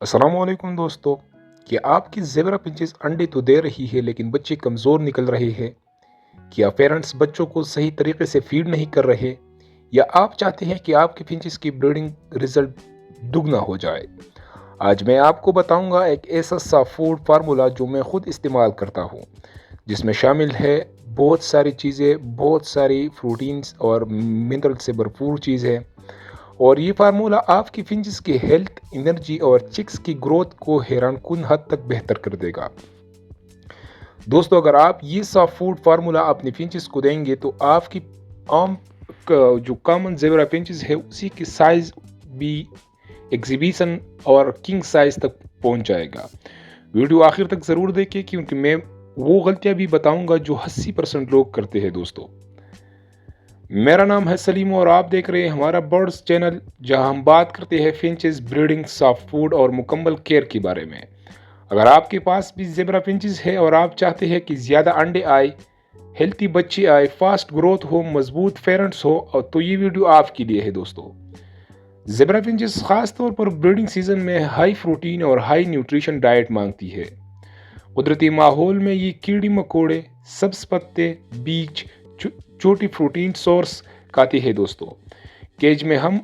अस्सलामुअलैकुम दोस्तों। क्या आपकी ज़ेबरा पिंचेस अंडे तो दे रही है लेकिन बच्चे कमज़ोर निकल रहे हैं? क्या पेरेंट्स बच्चों को सही तरीके से फीड नहीं कर रहे, या आप चाहते हैं कि आपके फिंचेस की ब्रीडिंग रिजल्ट दुगना हो जाए? आज मैं आपको बताऊंगा एक ऐसा सा फूड फार्मूला जो मैं खुद इस्तेमाल करता हूँ, जिसमें शामिल है बहुत सारी चीज़ें, बहुत सारी प्रोटीन्स और मिनरल से भरपूर चीज़ है। और ये फार्मूला आपकी फिंचेस की हेल्थ, एनर्जी और चिक्स की ग्रोथ को हैरानकुन हद तक बेहतर कर देगा। दोस्तों, अगर आप ये सा फूड फार्मूला अपने फिंचेस को देंगे तो आपकी आम जो कॉमन ज़ेबरा फिंचेस है उसी की साइज भी एग्जीबिशन और किंग साइज तक पहुंच जाएगा। वीडियो आखिर तक ज़रूर देखिए, क्योंकि मैं वो गलतियां भी बताऊंगा जो 80% लोग करते हैं। दोस्तों, मेरा नाम है सलीम और आप देख रहे हैं हमारा बर्ड्स चैनल, जहां हम बात करते हैं फिंचेस, ब्रीडिंग, सॉफ्ट फूड और मुकम्मल केयर के बारे में। अगर आपके पास भी ज़ेबरा फिंचेस है और आप चाहते हैं कि ज़्यादा अंडे आए, हेल्थी बच्चे आए, फास्ट ग्रोथ हो, मजबूत पेरेंट्स हो, तो ये वीडियो आपके लिए है। दोस्तों, ज़ेबरा फिंचेस खास तौर पर ब्रीडिंग सीजन में हाई प्रोटीन और हाई न्यूट्रिशन डाइट मांगती है। कुदरती माहौल में ये कीड़ी मकोड़े, सब्ज पत्ते, बीज, छोटी प्रोटीन सोर्स खाते हैं। दोस्तों, केज में हम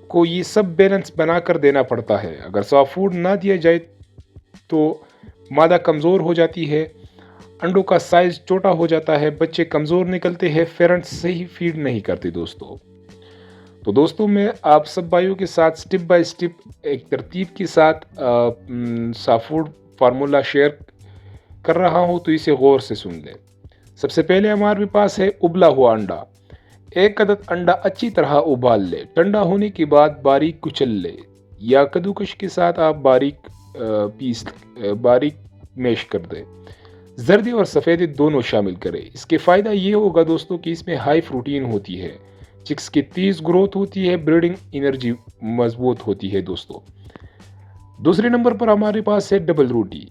को ये सब बैलेंस बना कर देना पड़ता है। अगर सॉफ्ट फूड ना दिया जाए तो मादा कमज़ोर हो जाती है, अंडों का साइज छोटा हो जाता है, बच्चे कमज़ोर निकलते हैं, पेरेंट्स सही फीड नहीं करते। दोस्तों, मैं आप सब भाइयों के साथ स्टेप बाय स्टेप एक तरतीब के साथ सॉफ्ट फूड फार्मूला शेयर कर रहा हूँ, तो इसे गौर से सुन लें। सबसे पहले हमारे पास है उबला हुआ अंडा। एक अदद अंडा अच्छी तरह उबाल ले, ठंडा होने के बाद बारीक कुचल ले, या कद्दूकश के साथ आप बारीक मैश कर दे। जर्दी और सफ़ेदी दोनों शामिल करें। इसके फ़ायदा ये होगा दोस्तों कि इसमें हाई प्रोटीन होती है, चिक्स की तेज़ ग्रोथ होती है, ब्रीडिंग एनर्जी मजबूत होती है। दोस्तों, दूसरे नंबर पर हमारे पास है डबल रोटी।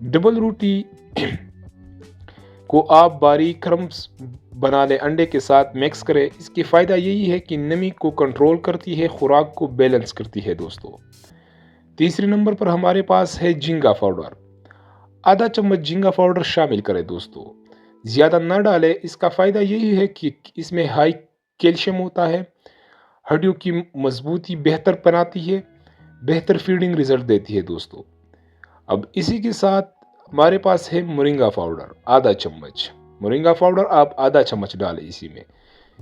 डबल रोटी को आप बारीक क्रम्स बना लें, अंडे के साथ मिक्स करें। इसके फ़ायदा यही है कि नमी को कंट्रोल करती है, खुराक को बैलेंस करती है। दोस्तों, तीसरे नंबर पर हमारे पास है झींगा पाउडर। आधा चम्मच झींगा पाउडर शामिल करें। दोस्तों, ज़्यादा न डालें। इसका फ़ायदा यही है कि इसमें हाई कैल्शियम होता है, हड्डियों की मजबूती बेहतर बनाती है, बेहतर फीडिंग रिजल्ट देती है। दोस्तों, अब इसी के साथ हमारे पास है मोरिंगा पाउडर, आधा चम्मच। मोरिंगा पाउडर आप आधा चम्मच डालें इसी में।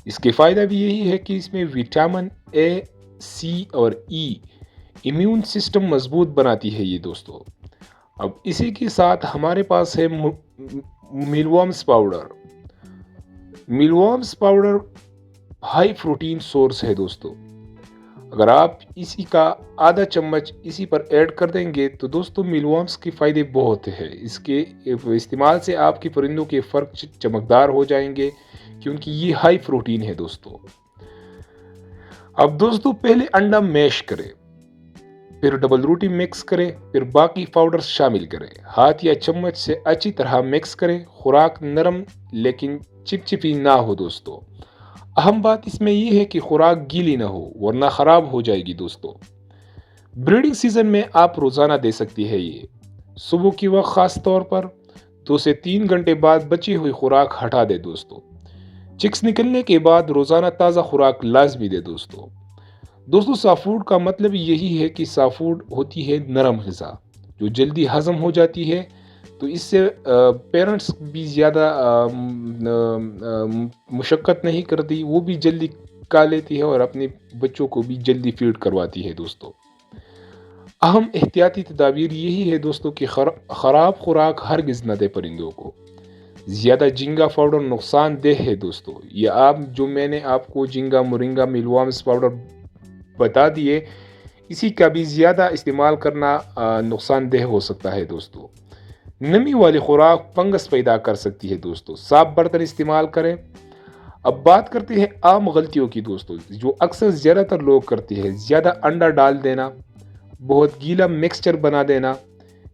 इसके फ़ायदा भी यही है कि इसमें विटामिन ए, सी और ई इम्यून सिस्टम मजबूत बनाती है ये। दोस्तों, अब इसी के साथ हमारे पास है mealworms powder. Mealworms powder high protein source है। दोस्तों, अगर आप इसी का आधा चम्मच इसी पर ऐड कर देंगे तो दोस्तों मिलवर्म्स के फ़ायदे बहुत हैं। इसके इस्तेमाल से आपके परिंदों के फर्क चमकदार हो जाएंगे, क्योंकि ये हाई प्रोटीन है। अब दोस्तों, पहले अंडा मैश करें, फिर डबल रोटी मिक्स करें, फिर बाकी पाउडर शामिल करें। हाथ या चम्मच से अच्छी तरह मिक्स करें। खुराक नरम लेकिन चिपचिपी ना हो। दोस्तों, अहम बात इसमें यह है कि खुराक गीली ना हो, वरना ख़राब हो जाएगी। दोस्तों, ब्रीडिंग सीजन में आप रोज़ाना दे सकती है ये। सुबह की वक्त ख़ास तौर पर 2 से 3 घंटे बाद बची हुई खुराक हटा दे। दोस्तों, चिक्स निकलने के बाद रोज़ाना ताज़ा खुराक लाजमी दे। दोस्तों, सॉफ्ट फूड का मतलब यही है कि सॉफ्ट फूड होती है नरम ग़िज़ा जो जल्दी हज़म हो जाती है, तो इससे पेरेंट्स भी ज़्यादा मुशक्क़त नहीं करती, वो भी जल्दी खा लेती है और अपने बच्चों को भी जल्दी फीड करवाती है। दोस्तों, अहम एहतियाती तदाबीर यही है दोस्तों कि ख़राब खुराक हरगिज़ न दे परिंदों को। ज़्यादा झींगा पाउडर नुकसानदेह है। दोस्तों, ये जो मैंने आपको झींगा, मोरिंगा, मिलवर्म्स पाउडर बता दिए, इसी का भी ज़्यादा इस्तेमाल करना नुकसानदेह हो सकता है। दोस्तों, नमी वाली खुराक फंगस पैदा कर सकती है। दोस्तों, साफ बर्तन इस्तेमाल करें। अब बात करते हैं आम गलतियों की दोस्तों, जो अक्सर ज़्यादातर लोग करते हैं। ज़्यादा अंडा डाल देना, बहुत गीला मिक्सचर बना देना,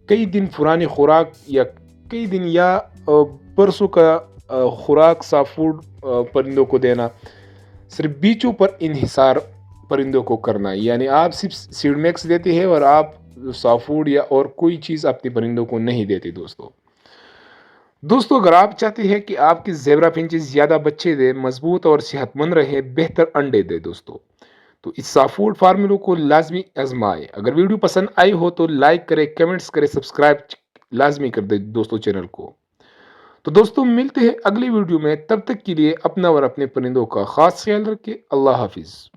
कई दिन पुरानी खुराक या कई दिन या परसों का खुराक सॉफ्ट फूड परिंदों को देना, सिर्फ बीचों पर इन्हिसार परिंदों को करना, यानी आप सिर्फ सीड मिक्स देते हैं और आप سافٹ فوڈ یا اور کوئی چیز اپنے پرندوں کو نہیں دیتے دوستو اگر آپ چاہتے ہیں کہ آپ کی زیبرا فنچز زیادہ بچے دے، مضبوط اور صحت مند رہے، بہتر انڈے دے دوستو، تو اس سافٹ فوڈ فارمولوں کو لازمی آزمائے۔ اگر ویڈیو پسند آئی ہو تو لائک کرے، کمنٹس کرے، سبسکرائب لازمی کر دے دوستو چینل کو۔ تو دوستو ملتے ہیں اگلی ویڈیو میں، تب تک کے لیے اپنا اور اپنے پرندوں کا خاص خیال رکھیں۔ اللہ حافظ۔